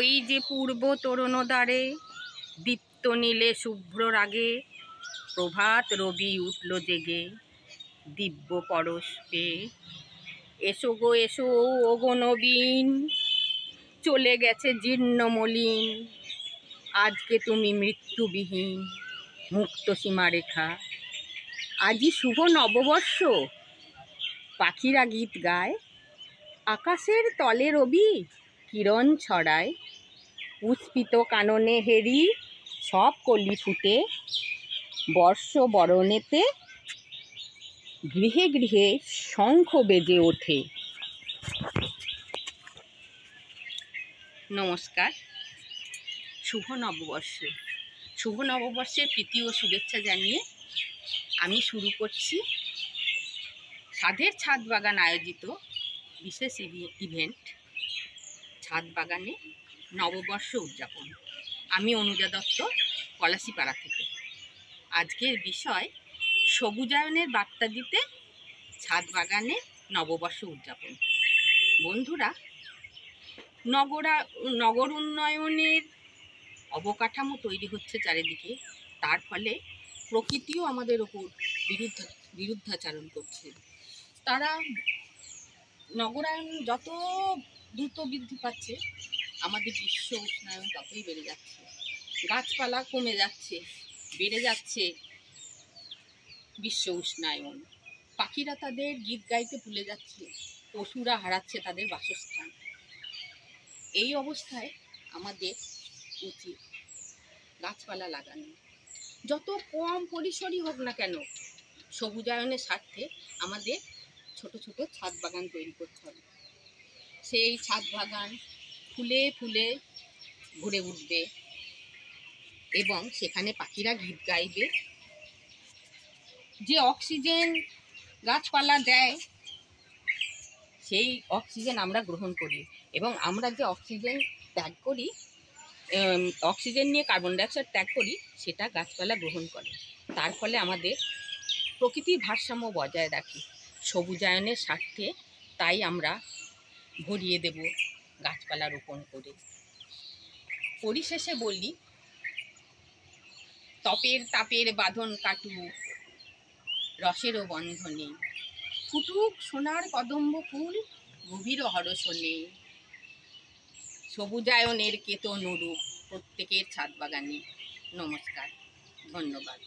ওই যে পূর্ব তরুণদ্বারে দীপ্ত নীলে শুভ্র রাগে প্রভাত রবি উঠল জেগে দিব্য পরশ পেয়ে। এসো গো এসো ওগো নবীন, চলে গেছে জীর্ণ মলিন, আজকে তুমি মৃত্যুবিহীন মুক্ত সীমারেখা। আজই শুভ নববর্ষ, পাখিরা গীত গায়, আকাশের তলে রবি কিরণ ছড়ায়। পুষ্পিত কাননে হেরি সব কলি ফুটে, বর্ষ বরণেতে গৃহে গৃহে শঙ্খ বেজে ওঠে। নমস্কার। শুভ নববর্ষ, শুভ নববর্ষের প্রীতি ও শুভেচ্ছা জানিয়ে আমি শুরু করছি সাধের ছাদ বাগান আয়োজিত বিশেষ ইভেন্ট ছাদ বাগানে নববর্ষ উদযাপন। আমি অনুজা দত্ত, পলাশিপাড়া থেকে। আজকের বিষয় সবুজায়নের বার্তা দিতে ছাদ বাগানে নববর্ষ উদযাপন। বন্ধুরা, নগর উন্নয়নের অবকাঠামো তৈরি হচ্ছে চারিদিকে, তার ফলে প্রকৃতিও আমাদের ওপর বিরুদ্ধাচারণ করছে। তারা নগরায়ন যত দ্রুত বৃদ্ধি পাচ্ছে, আমাদের বিশ্ব উষ্ণায়ন ততই বেড়ে যাচ্ছে। গাছপালা কমে যাচ্ছে, বেড়ে যাচ্ছে বিশ্ব উষ্ণায়ন। পাখিরা তাদের গীত গাইতে ভুলে যাচ্ছে, পশুরা হারাচ্ছে তাদের বাসস্থান। এই অবস্থায় আমাদের উচিত গাছপালা লাগানো, যত কম পরিসরই হোক না কেন। সবুজায়নের স্বার্থে আমাদের ছোট ছোট ছাদ বাগান তৈরি করতে হবে। সেই ছাদ বাগান ফুলে ফুলে ভরে উঠবে এবং সেখানে পাখিরা গীত গাইবে। যে অক্সিজেন গাছপালা দেয়, সেই অক্সিজেন আমরা গ্রহণ করি এবং আমরা যে অক্সিজেন ত্যাগ করি, অক্সিজেন নিয়ে কার্বন ডাইঅক্সাইড ত্যাগ করি, সেটা গাছপালা গ্রহণ করে। তার ফলে আমাদের প্রকৃতির ভারসাম্য বজায় রাখি। সবুজায়নের স্বার্থে তাই আমরা ভরিয়ে দেব গাছপালা রোপণ করে। পরিশেষে বলি, তপের তাপের বাঁধন কাটুক রসেরও বন্ধনে, ফুটুক সোনার কদম্ব ফুল গভীর হরসনে, সবুজায়নের কেতন উড়ুক প্রত্যেকের ছাদ বাগানে। নমস্কার, ধন্যবাদ।